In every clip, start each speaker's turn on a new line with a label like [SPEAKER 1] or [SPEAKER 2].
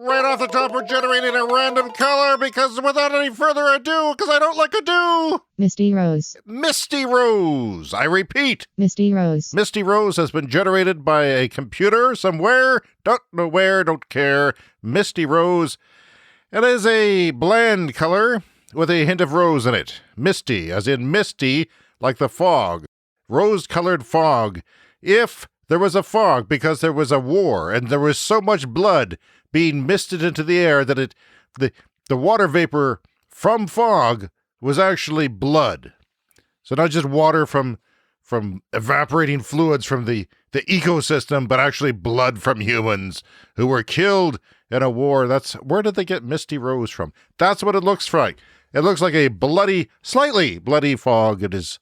[SPEAKER 1] Right off the top, we're generating a random color because without any further ado, because I don't like ado.
[SPEAKER 2] Misty Rose.
[SPEAKER 1] Misty Rose. I repeat.
[SPEAKER 2] Misty Rose.
[SPEAKER 1] Misty Rose has been generated by a computer somewhere. Don't know where, don't care. Misty Rose. It is a bland color with a hint of rose in it. Misty, as in misty, like the fog. Rose-colored fog. If there was a fog because there was a war and there was so much blood being misted into the air that the water vapor from fog was actually blood. So not just water from evaporating fluids from the ecosystem, but actually blood from humans who were killed in a war. Where did they get Misty Rose from? That's what it looks like. It looks like a slightly bloody fog. It is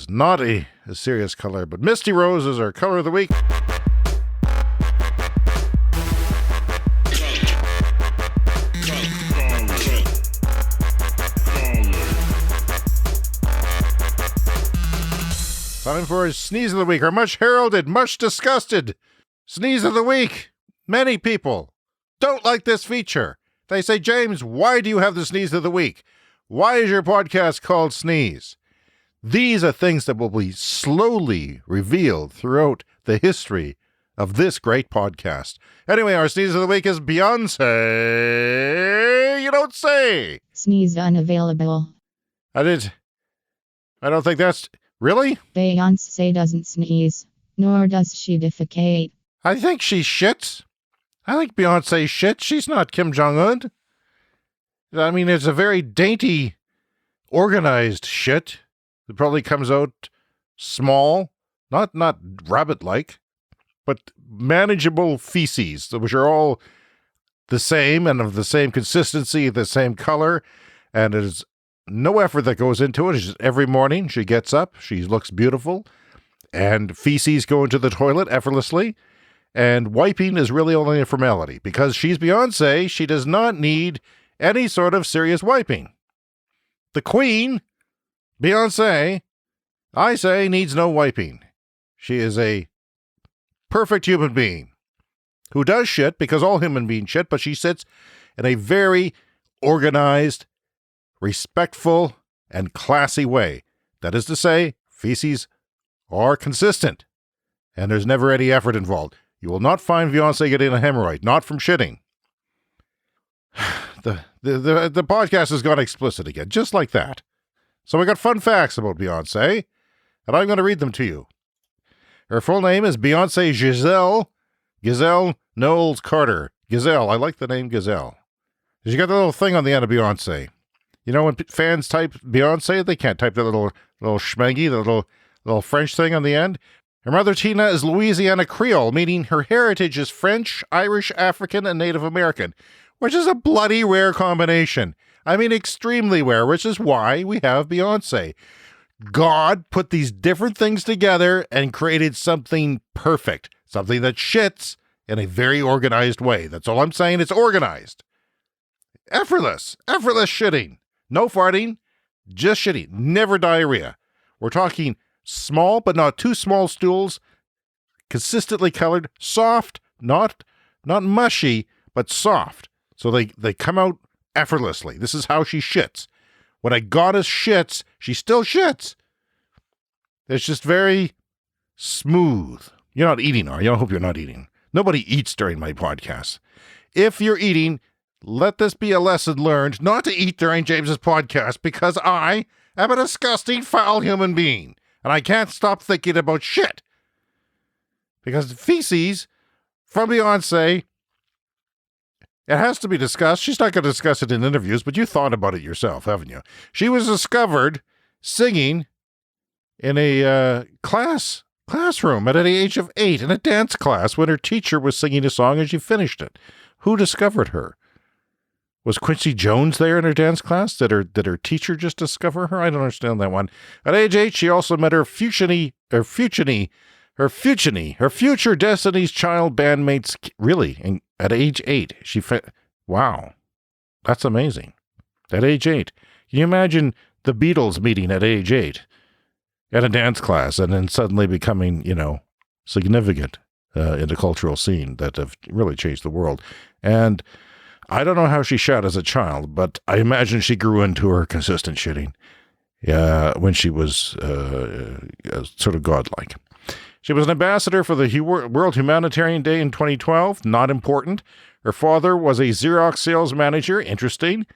[SPEAKER 1] not a serious color, but Misty Rose is our color of the week. Time for a sneeze of the week, our much heralded, much disgusted sneeze of the week. Many people don't like this feature. They say, James, why do you have the sneeze of the week? Why is your podcast called Sneeze? These are things that will be slowly revealed throughout the history of this great podcast. Anyway, our sneeze of the week is Beyoncé. You don't say.
[SPEAKER 2] Sneeze unavailable.
[SPEAKER 1] I don't think that's... Really?
[SPEAKER 2] Beyoncé doesn't sneeze, nor does she defecate.
[SPEAKER 1] I think she shits. I think Beyoncé shits. She's not Kim Jong-un. I mean, it's a very dainty, organized shit. It probably comes out small, not rabbit-like, but manageable feces, which are all the same and of the same consistency, the same color, and it is no effort that goes into it. It's just every morning she gets up, she looks beautiful, and feces go into the toilet effortlessly, and wiping is really only a formality. Because she's Beyoncé, she does not need any sort of serious wiping. The Queen, Beyoncé, I say, needs no wiping. She is a perfect human being who does shit, because all human beings shit, but she sits in a very organized, respectful, and classy way. That is to say, feces are consistent, and there's never any effort involved. You will not find Beyoncé getting a hemorrhoid, not from shitting. The podcast has gone explicit again, just like that. So we got fun facts about Beyoncé, and I'm going to read them to you. Her full name is Beyoncé Giselle Knowles Carter. Giselle, I like the name Giselle. She got the little thing on the end of Beyoncé. You know, when fans type Beyoncé, they can't type that little schmeggy, the little French thing on the end. Her mother, Tina, is Louisiana Creole, meaning her heritage is French, Irish, African, and Native American, which is a bloody rare combination. I mean, extremely rare, which is why we have Beyoncé. God put these different things together and created something perfect, something that shits in a very organized way. That's all I'm saying. It's organized. Effortless shitting. No farting, just shitting. Never diarrhea. We're talking small but not too small stools, consistently colored, soft, not mushy, but soft. So they come out effortlessly. This is how she shits. When a goddess shits, she still shits. It's just very smooth. You're not eating, are you? I hope you're not eating. Nobody eats during my podcast. If you're eating, let this be a lesson learned not to eat during James's podcast, because I am a disgusting, foul human being, and I can't stop thinking about shit. Because feces from Beyoncé, it has to be discussed. She's not going to discuss it in interviews, but you thought about it yourself, haven't you? She was discovered singing in a classroom at the age of 8 in a dance class when her teacher was singing a song and she finished it. Who discovered her? Was Quincy Jones there in her dance class? Did her teacher just discover her? I don't understand that one. At age 8, she also met her future Destiny's Child bandmates. Really? And at age 8, wow. That's amazing. At age 8. Can you imagine the Beatles meeting at age 8 at a dance class and then suddenly becoming, significant in the cultural scene that have really changed the world. And I don't know how she shat as a child, but I imagine she grew into her consistent shitting when she was sort of godlike. She was an ambassador for the World Humanitarian Day in 2012. Not important. Her father was a Xerox sales manager. Interesting.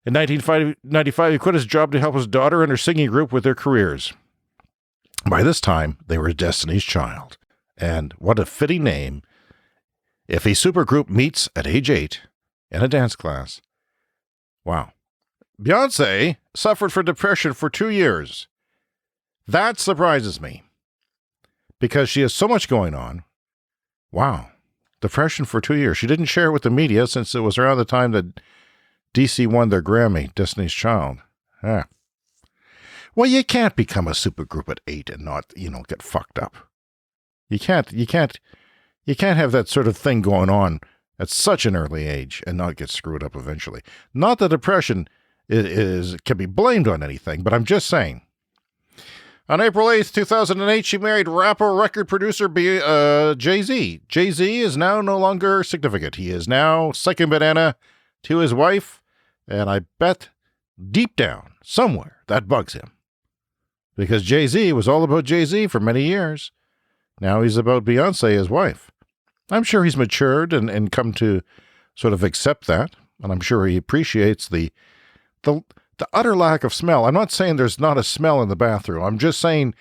[SPEAKER 1] In 1995, he quit his job to help his daughter and her singing group with their careers. By this time, they were Destiny's Child. And what a fitting name. If a supergroup meets at age 8 in a dance class. Wow. Beyoncé suffered from depression for 2 years. That surprises me. Because she has so much going on. Wow. Depression for 2 years. She didn't share it with the media since it was around the time that DC won their Grammy, Destiny's Child. Well, you can't become a supergroup at 8 and not, get fucked up. You can't have that sort of thing going on at such an early age and not get screwed up eventually. Not that depression can be blamed on anything, but I'm just saying. On April 8th, 2008, she married rapper record producer Jay-Z. Jay-Z is now no longer significant. He is now second banana to his wife, and I bet deep down, somewhere, that bugs him. Because Jay-Z was all about Jay-Z for many years. Now he's about Beyoncé, his wife. I'm sure he's matured and come to sort of accept that, and I'm sure he appreciates the utter lack of smell. I'm not saying there's not a smell in the bathroom. I'm just saying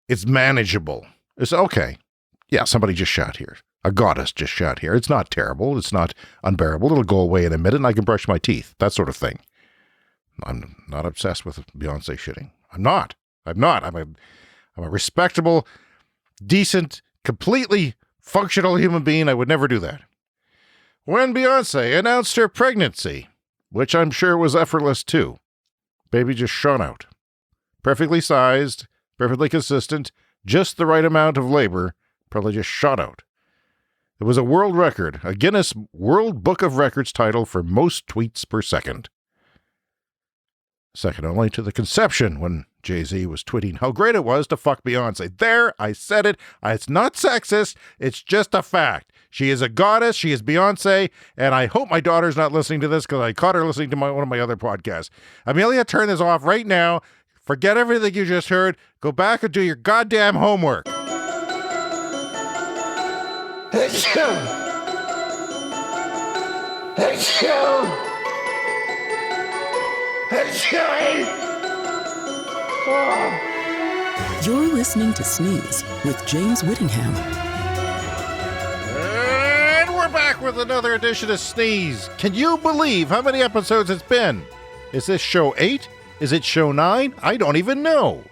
[SPEAKER 1] it's manageable. It's okay. Yeah, somebody just shot here. A goddess just shot here. It's not terrible. It's not unbearable. It'll go away in a minute and I can brush my teeth. That sort of thing. I'm not obsessed with Beyoncé shitting. I'm not. I'm a respectable, decent, completely functional human being. I would never do that. When Beyoncé announced her pregnancy, which I'm sure was effortless too, baby just shone out. Perfectly sized, perfectly consistent, just the right amount of labor, probably just shot out. It was a world record, a Guinness World Book of Records title for most tweets per second. Second only to the conception when Jay-Z was tweeting how great it was to fuck Beyoncé. There, I said it. It's not sexist. It's just a fact. She is a goddess. She is Beyoncé. And I hope my daughter's not listening to this because I caught her listening to one of my other podcasts. Amelia, turn this off right now. Forget everything you just heard. Go back and do your goddamn homework.
[SPEAKER 3] You're listening to Sneeze with James Whittingham.
[SPEAKER 1] And we're back with another edition of Sneeze. Can you believe how many episodes it's been? Is this show 8? Is it show 9? I don't even know.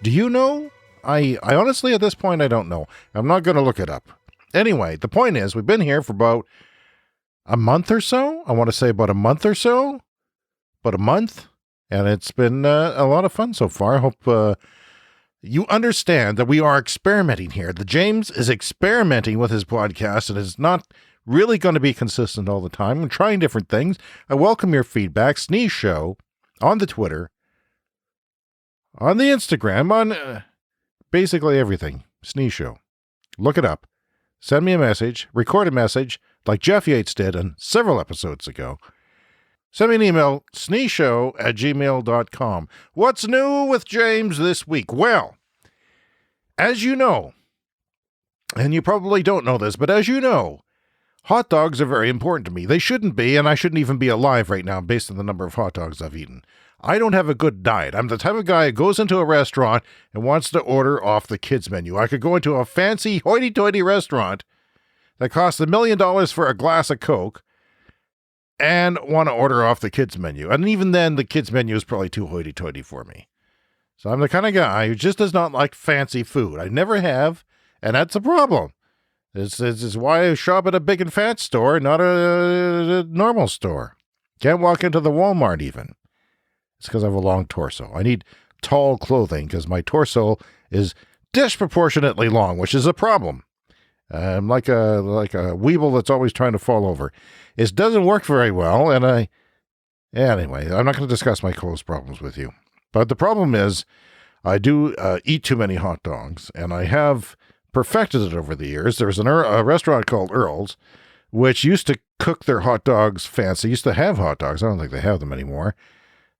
[SPEAKER 1] Do you know? I honestly, at this point, I don't know. I'm not going to look it up. Anyway, the point is, we've been here for about a month or so. I want to say about a month or so. About a month. And it's been a lot of fun so far. I hope you understand that we are experimenting here. The James is experimenting with his podcast and is not really going to be consistent all the time. I'm trying different things. I welcome your feedback. Sneeze Show on the Twitter, on the Instagram, on basically everything. Sneeze Show. Look it up. Send me a message. Record a message like Jeff Yates did on several episodes ago. Send me an email, sneezeshow@gmail.com. What's new with James this week? Well, as you know, and you probably don't know this, but as you know, hot dogs are very important to me. They shouldn't be, and I shouldn't even be alive right now based on the number of hot dogs I've eaten. I don't have a good diet. I'm the type of guy who goes into a restaurant and wants to order off the kids' menu. I could go into a fancy hoity-toity restaurant that costs $1 million for a glass of Coke, and want to order off the kids' menu. And even then, the kids' menu is probably too hoity-toity for me. So I'm the kind of guy who just does not like fancy food. I never have, and that's a problem. This is why I shop at a big and fat store, not a normal store. Can't walk into the Walmart even. It's because I have a long torso. I need tall clothing because my torso is disproportionately long, which is a problem. I'm like a weeble that's always trying to fall over. It doesn't work very well, and anyway, I'm not going to discuss my clothes problems with you. But the problem is, I do eat too many hot dogs, and I have perfected it over the years. There was a restaurant called Earl's, which used to cook their hot dogs fancy. Used to have hot dogs. I don't think they have them anymore.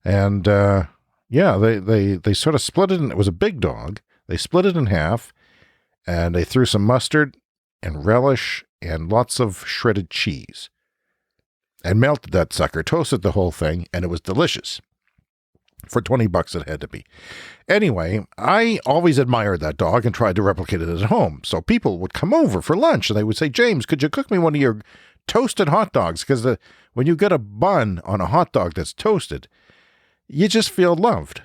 [SPEAKER 1] And yeah, they sort of split it. It was a big dog. They split it in half, and they threw some mustard and relish and lots of shredded cheese, and melted that sucker, toasted the whole thing, and it was delicious. For $20 it had to be. Anyway, I always admired that dog and tried to replicate it at home. So people would come over for lunch and they would say, James, could you cook me one of your toasted hot dogs? Because when you get a bun on a hot dog that's toasted, you just feel loved.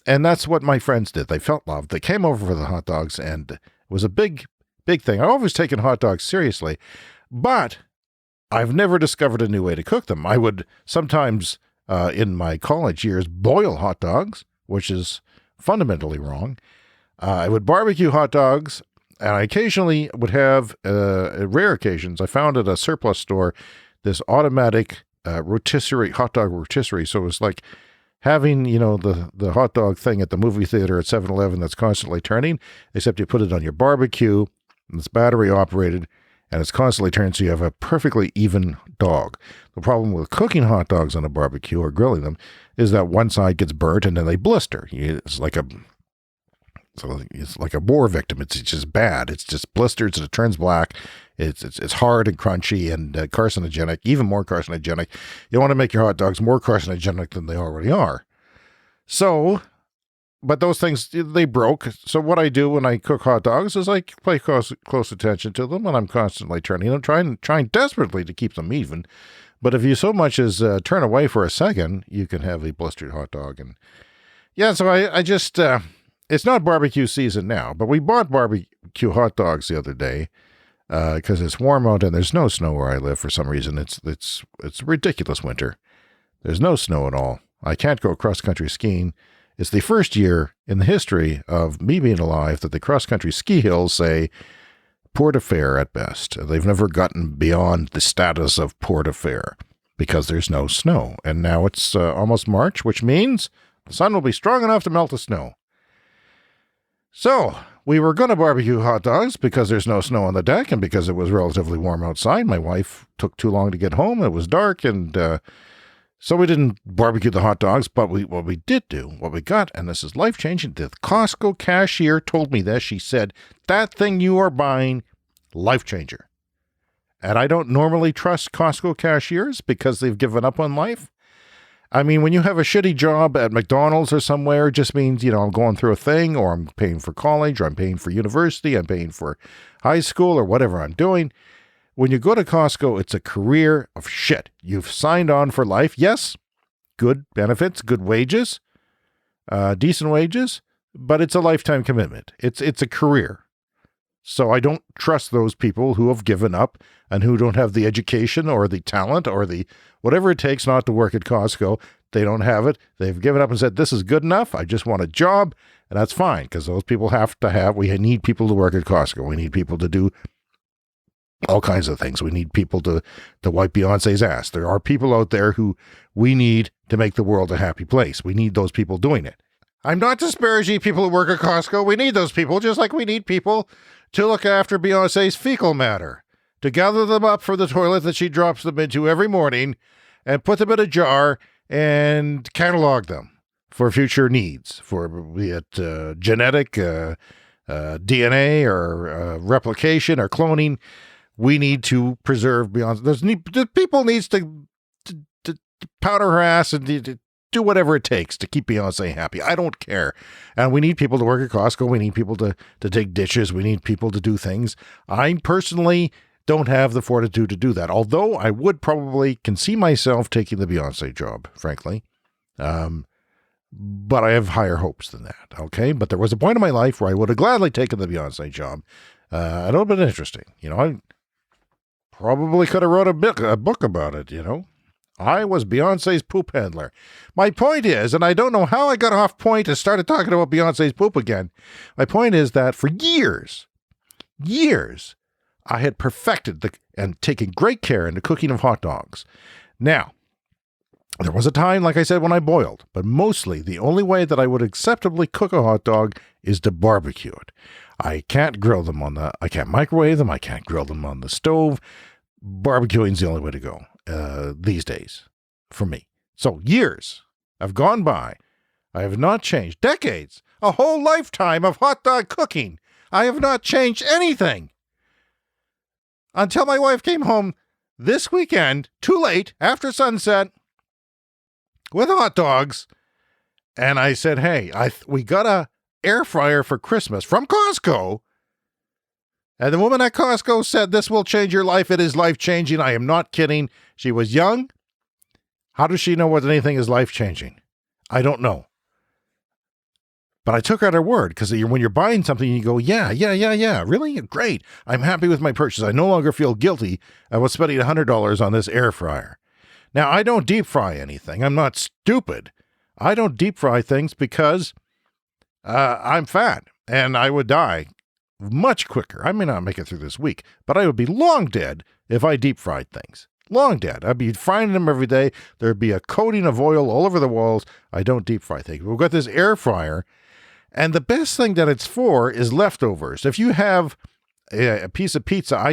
[SPEAKER 1] And that's what my friends did. They felt loved. They came over for the hot dogs, and it was a big, big thing. I've always taken hot dogs seriously, but I've never discovered a new way to cook them. I would sometimes, in my college years, boil hot dogs, which is fundamentally wrong. I would barbecue hot dogs, and I occasionally would have, at rare occasions, I found at a surplus store this automatic rotisserie, hot dog rotisserie. So it was like having, you know, the hot dog thing at the movie theater at 7-Eleven that's constantly turning, except you put it on your barbecue, and it's battery operated, and it's constantly turning, so you have a perfectly even dog. The problem with cooking hot dogs on a barbecue or grilling them is that one side gets burnt and then they blister. It's like a war victim. It's just bad. It's just blisters and it turns black. It's hard and crunchy and carcinogenic, even more carcinogenic. You want to make your hot dogs more carcinogenic than they already are. So, but those things, they broke. So what I do when I cook hot dogs is I pay close attention to them, and I'm constantly turning them, trying desperately to keep them even. But if you so much as turn away for a second, you can have a blistered hot dog. And yeah, so I just, it's not barbecue season now, but we bought barbecue hot dogs the other day because it's warm out and there's no snow where I live for some reason. It's ridiculous winter. There's no snow at all. I can't go cross-country skiing. It's the first year in the history of me being alive that the cross-country ski hills say Port of Fair at best. They've never gotten beyond the status of Port of Fair because there's no snow. And now it's almost March, which means the sun will be strong enough to melt the snow. So we were going to barbecue hot dogs because there's no snow on the deck and because it was relatively warm outside. My wife took too long to get home. It was dark, and so we didn't barbecue the hot dogs. But what we got, and this is life-changing, the Costco cashier told me this. She said, that thing you are buying, life-changer. And I don't normally trust Costco cashiers because they've given up on life. I mean, when you have a shitty job at McDonald's or somewhere, it just means, you know, I'm going through a thing, or I'm paying for college, or I'm paying for university, I'm paying for high school, or whatever I'm doing. When you go to Costco, it's a career of shit. You've signed on for life. Yes, good benefits, good wages, decent wages, but it's a lifetime commitment. It's a career. So I don't trust those people who have given up and who don't have the education or the talent or the whatever it takes not to work at Costco. They don't have it. They've given up and said, this is good enough. I just want a job. And that's fine, because those people we need people to work at Costco. We need people to do all kinds of things. We need people to wipe Beyonce's ass. There are people out there who we need to make the world a happy place. We need those people doing it. I'm not disparaging people who work at Costco. We need those people, just like we need people to look after Beyonce's fecal matter, to gather them up from the toilet that she drops them into every morning and put them in a jar and catalog them for future needs, for be it genetic, DNA, or replication, or cloning. We need to preserve Beyonce. People needs to powder her ass and to do whatever it takes to keep Beyonce happy. I don't care. And we need people to work at Costco. We need people to take dishes. We need people to do things. I personally don't have the fortitude to do that. Although I would probably can see myself taking the Beyonce job, frankly. But I have higher hopes than that. Okay. But there was a point in my life where I would have gladly taken the Beyonce job. It would have been interesting. You know, I probably could have wrote a book about it, you know. I was Beyonce's poop handler. My point is, and I don't know how I got off point and started talking about Beyonce's poop again. My point is that for years, I had perfected and taken great care in the cooking of hot dogs. Now, there was a time, like I said, when I boiled, but mostly the only way that I would acceptably cook a hot dog is to barbecue it. I can't I can't microwave them. I can't grill them on the stove. Barbecuing's the only way to go these days for me. So years have gone by. I have not changed. Decades, a whole lifetime of hot dog cooking. I have not changed anything. Until my wife came home this weekend, too late, after sunset, with hot dogs. And I said, hey, we got a air fryer for Christmas from Costco. And the woman at Costco said, this will change your life. It is life-changing. I am not kidding. She was young. How does she know whether anything is life-changing? I don't know. But I took her at her word, because when you're buying something, you go, yeah. Really? Great. I'm happy with my purchase. I no longer feel guilty about spending $100 on this air fryer. Now, I don't deep fry anything. I'm not stupid. I don't deep fry things because I'm fat and I would die much quicker. I may not make it through this week, but I would be long dead if I deep fried things. Long dead. I'd be frying them every day. There'd be a coating of oil all over the walls. I don't deep fry things. We've got this air fryer, and the best thing that it's for is leftovers. If you have a piece of pizza, I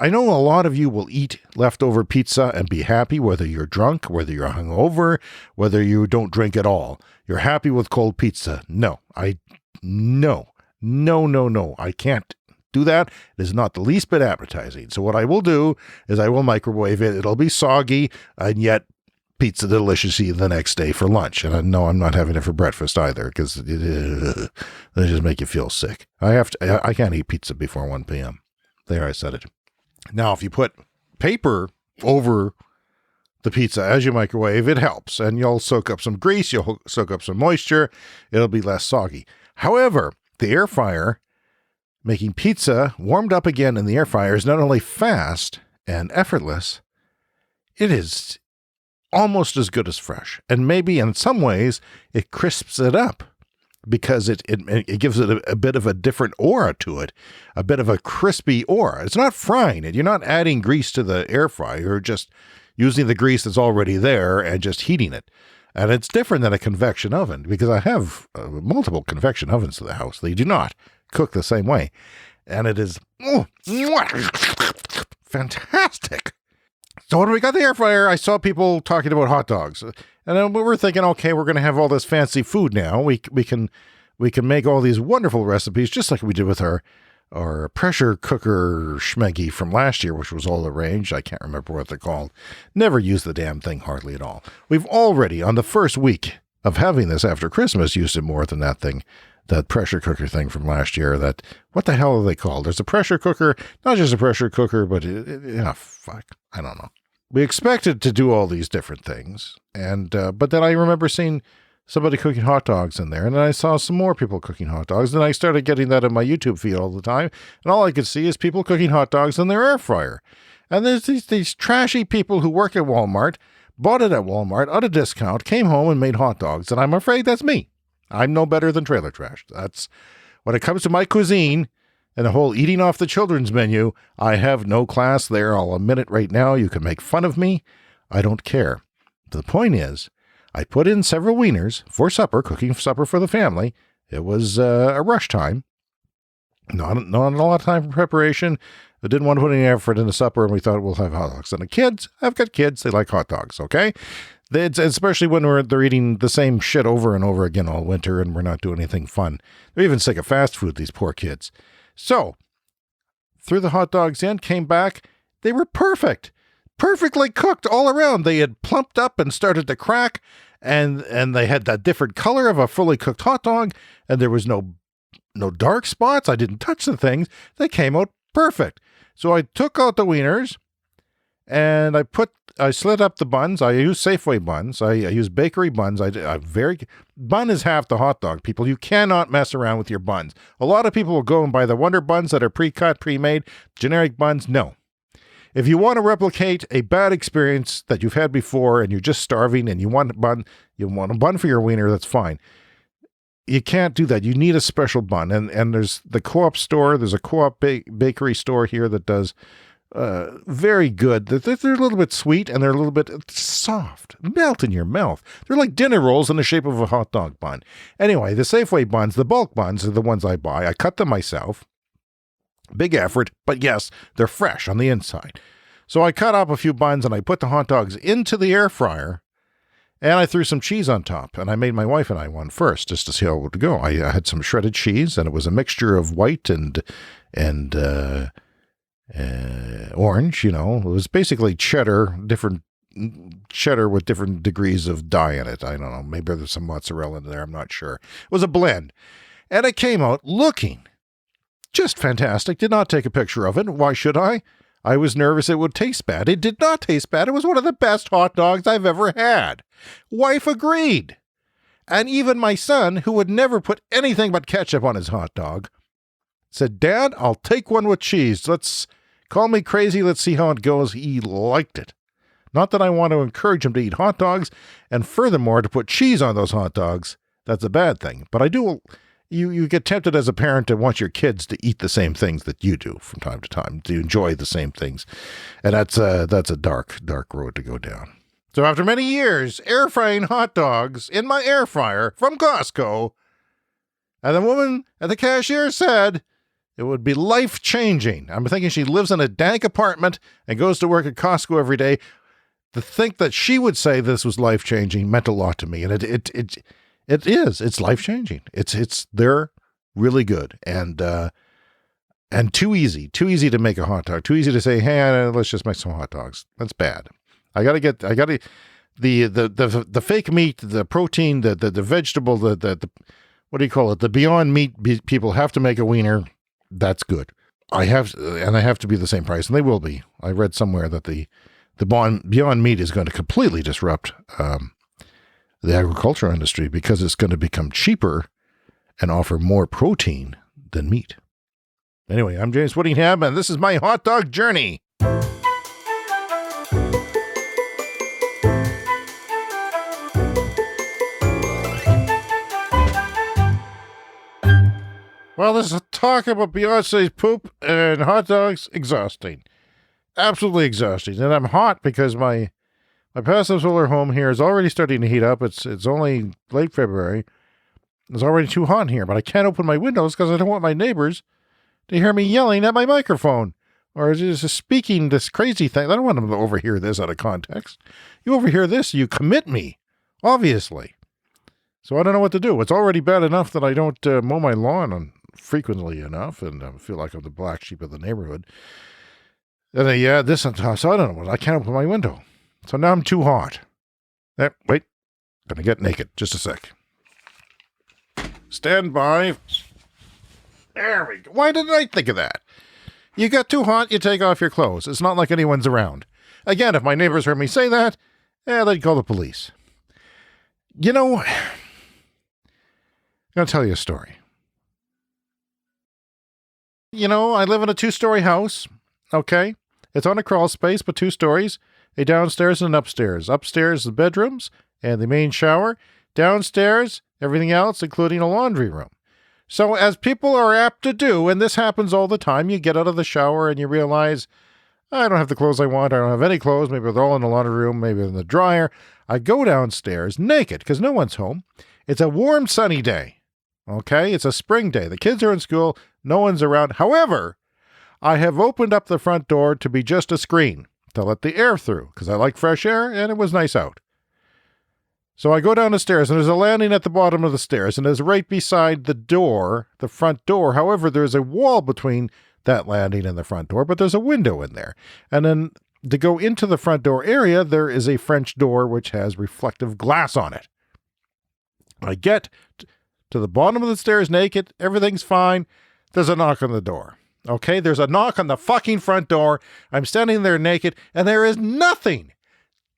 [SPEAKER 1] know a lot of you will eat leftover pizza and be happy, whether you're drunk, whether you're hungover, whether you don't drink at all. You're happy with cold pizza. No. I can't do that. It is not the least bit appetizing. So what I will do is I will microwave it. It'll be soggy, and yet pizza deliciously the next day for lunch. And no, I'm not having it for breakfast either, because they just make you feel sick. I can't eat pizza before 1 p.m. There, I said it. Now, if you put paper over the pizza as you microwave, it helps. And you'll soak up some grease. You'll soak up some moisture. It'll be less soggy. However, the air fryer, making pizza warmed up again in the air fryer, is not only fast and effortless, it is almost as good as fresh. And maybe in some ways, it crisps it up, because it gives it a bit of a different aura to it, a bit of a crispy aura. It's not frying it. You're not adding grease to the air fryer. You're just using the grease that's already there and just heating it. And it's different than a convection oven, because I have multiple convection ovens in the house. They do not cook the same way. And it is fantastic. So when we got the air fryer, I saw people talking about hot dogs. And then we were thinking, okay, we're going to have all this fancy food now. We can make all these wonderful recipes, just like we did with our pressure cooker schmeggy from last year, which was all arranged. I can't remember what they're called. Never used the damn thing hardly at all. We've already, on the first week of having this after Christmas, used it more than that thing, that pressure cooker thing from last year. What the hell are they called? There's a pressure cooker, not just a pressure cooker, but I don't know. We expected to do all these different things, but then I remember seeing somebody cooking hot dogs in there, and then I saw some more people cooking hot dogs, and I started getting that in my YouTube feed all the time, and all I could see is people cooking hot dogs in their air fryer. And there's these trashy people who work at Walmart, bought it at Walmart at a discount, came home and made hot dogs, and I'm afraid that's me. I'm no better than trailer trash. That's when it comes to my cuisine and the whole eating off the children's menu, I have no class there. I'll admit it right now. You can make fun of me. I don't care. The point is, I put in several wieners for supper, cooking supper for the family. It was a rush time. Not a lot of time for preparation. I didn't want to put any effort into supper, and we thought we'll have hot dogs. And the kids, I've got kids, they like hot dogs, okay? Especially when they're eating the same shit over and over again all winter, and we're not doing anything fun. They're even sick of fast food, these poor kids. So, threw the hot dogs in, came back. They were perfect. Perfectly cooked all around. They had plumped up and started to crack, and they had that different color of a fully cooked hot dog, and there was no dark spots. I didn't touch the things. They came out perfect. So I took out the wieners, and I slit up the buns. I use Safeway buns. I use bakery buns. Bun is half the hot dog, people. You cannot mess around with your buns. A lot of people will go and buy the Wonder Buns that are pre-cut, pre-made, generic buns. No. If you want to replicate a bad experience that you've had before and you're just starving and you want a bun for your wiener, that's fine. You can't do that. You need a special bun. And there's the Co-op store. There's a Co-op bakery store here that does very good. They're a little bit sweet and they're a little bit soft. Melt in your mouth. They're like dinner rolls in the shape of a hot dog bun. Anyway, the Safeway buns, the bulk buns, are the ones I buy. I cut them myself. Big effort, but yes, they're fresh on the inside. So I cut up a few buns and I put the hot dogs into the air fryer and I threw some cheese on top. And I made my wife and I one first just to see how it would go. I had some shredded cheese and it was a mixture of white and orange, It was basically cheddar, different cheddar with different degrees of dye in it. I don't know. Maybe there's some mozzarella in there. I'm not sure. It was a blend. And it came out looking just fantastic. Did not take a picture of it. Why should I? I was nervous it would taste bad. It did not taste bad. It was one of the best hot dogs I've ever had. Wife agreed. And even my son, who would never put anything but ketchup on his hot dog, said, Dad, I'll take one with cheese. Let's call me crazy. Let's see how it goes. He liked it. Not that I want to encourage him to eat hot dogs, and furthermore, to put cheese on those hot dogs. That's a bad thing. But I do, you get tempted as a parent to want your kids to eat the same things that you do from time to time, to enjoy the same things. And that's a dark, dark road to go down. So after many years air frying hot dogs in my air fryer from Costco, and the woman at the cashier said it would be life-changing. I'm thinking she lives in a dank apartment and goes to work at Costco every day. To think that she would say this was life-changing meant a lot to me. And it is. It's life-changing. They're really good. And too easy to make a hot dog. Too easy to say, hey, let's just make some hot dogs. That's bad. The fake meat, the protein, the vegetable, the what do you call it? The Beyond Meat people have to make a wiener. That's good. I have to be the same price, and they will be. I read somewhere that the Beyond Meat is going to completely disrupt the agriculture industry because it's going to become cheaper and offer more protein than meat. Anyway, I'm James Whittingham, and this is my hot dog journey. Well, this talk about Beyonce's poop and hot dogs, exhausting. Absolutely exhausting. And I'm hot because my passive solar home here is already starting to heat up. It's only late February. It's already too hot in here, but I can't open my windows because I don't want my neighbors to hear me yelling at my microphone or just speaking this crazy thing. I don't want them to overhear this out of context. You overhear this, you commit me, obviously. So I don't know what to do. It's already bad enough that I don't mow my lawn frequently enough, and I feel like I'm the black sheep of the neighborhood. And this on top, so I don't know. I can't open my window. So now I'm too hot. Wait. Gonna get naked. Just a sec. Stand by. There we go. Why didn't I think of that? You get too hot, you take off your clothes. It's not like anyone's around. Again, if my neighbors heard me say that, they'd call the police. I'm going to tell you a story. I live in a 2-story house, okay? It's on a crawl space, but 2 stories, a downstairs and an upstairs. Upstairs, the bedrooms and the main shower. Downstairs, everything else, including a laundry room. So as people are apt to do, and this happens all the time, you get out of the shower and you realize, I don't have the clothes I want. I don't have any clothes. Maybe they're all in the laundry room, maybe in the dryer. I go downstairs naked because no one's home. It's a warm, sunny day. Okay, it's a spring day. The kids are in school. No one's around. However, I have opened up the front door to be just a screen to let the air through because I like fresh air and it was nice out. So I go down the stairs and there's a landing at the bottom of the stairs and it's right beside the door, the front door. However, there's a wall between that landing and the front door, but there's a window in there. And then to go into the front door area, there is a French door which has reflective glass on it. I get to the bottom of the stairs naked. Everything's fine. There's a knock on the door. Okay, there's a knock on the fucking front door. I'm standing there naked, and there is nothing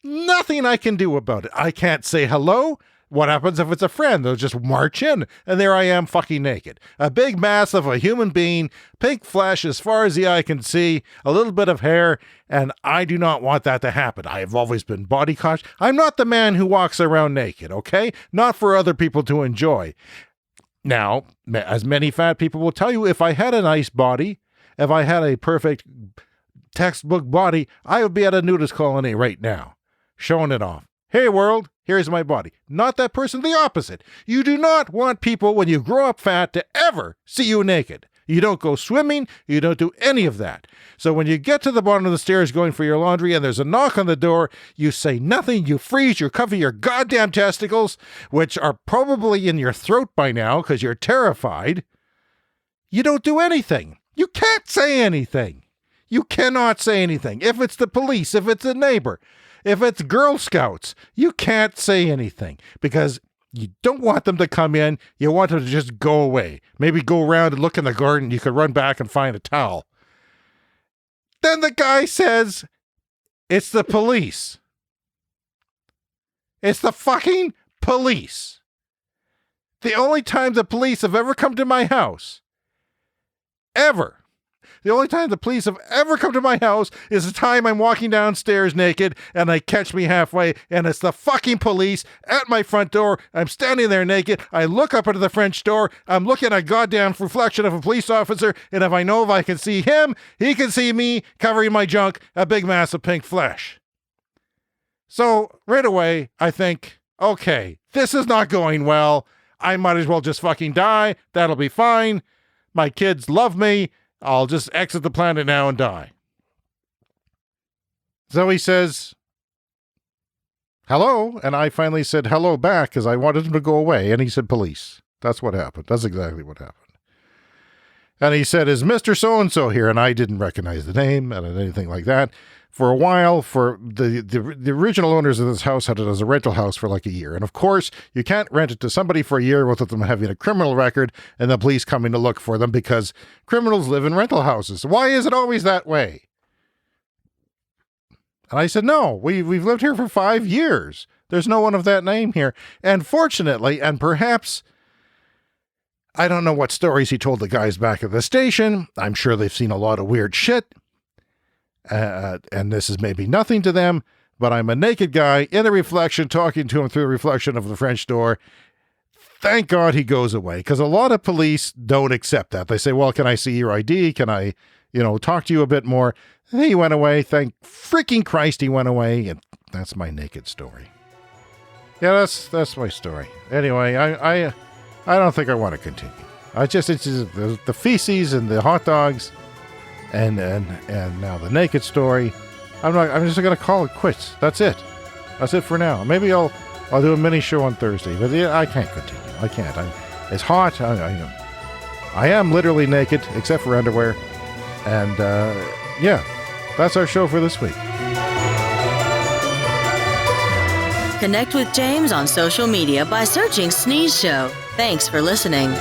[SPEAKER 1] I can do about it. I can't say hello. What happens if it's a friend? They'll just march in, and there I am fucking naked. A big mass of a human being, pink flesh as far as the eye can see, a little bit of hair, and I do not want that to happen. I have always been body cautious. I'm not the man who walks around naked, okay? Not for other people to enjoy. Now, as many fat people will tell you, if I had a nice body, if I had a perfect textbook body, I would be at a nudist colony right now, showing it off. Hey, world, here's my body. Not that person, the opposite. You do not want people, when you grow up fat, to ever see you naked. You don't go swimming. You don't do any of that. So when you get to the bottom of the stairs going for your laundry and there's a knock on the door, you say nothing. You freeze. You cover your goddamn testicles, which are probably in your throat by now because you're terrified. You don't do anything. You can't say anything. You cannot say anything. If it's the police, if it's a neighbor, if it's Girl Scouts, you can't say anything because you don't want them to come in. You want them to just go away. Maybe go around and look in the garden. You could run back and find a towel. Then the guy says, it's the police. It's the fucking police. The only time the police have ever come to my house, ever, the only time the police have ever come to my house is the time I'm walking downstairs naked and they catch me halfway and it's the fucking police at my front door. I'm standing there naked. I look up into the French door. I'm looking at a goddamn reflection of a police officer, and if I can see him, he can see me covering my junk, a big mass of pink flesh. So right away, I think, okay, this is not going well. I might as well just fucking die. That'll be fine. My kids love me. I'll just exit the planet now and die. So he says, hello. And I finally said hello back because I wanted him to go away. And he said, police. That's what happened. That's exactly what happened. And he said, is Mr. So-and-so here? And I didn't recognize the name and anything like that. For a while, for the original owners of this house had it as a rental house for like a year. And of course, you can't rent it to somebody for a year without them having a criminal record and the police coming to look for them because criminals live in rental houses. Why is it always that way? And I said, no, we've lived here for 5 years. There's no one of that name here. And fortunately, and perhaps, I don't know what stories he told the guys back at the station. I'm sure they've seen a lot of weird shit. And this is maybe nothing to them, but I'm a naked guy in a reflection talking to him through the reflection of the French door. Thank God he goes away, because a lot of police don't accept that. They say, well, can I see your ID? Can I, talk to you a bit more? And he went away. Thank freaking Christ he went away. And that's my naked story. Yeah, that's my story. Anyway, I don't think I want to continue. It's just the feces and the hot dogs. And now the naked story. I'm just going to call it quits. That's it. That's it for now. Maybe I'll do a mini show on Thursday, but I can't continue. I can't. It's hot. I am literally naked, except for underwear. And yeah, that's our show for this week.
[SPEAKER 4] Connect with James on social media by searching Sneeze Show. Thanks for listening.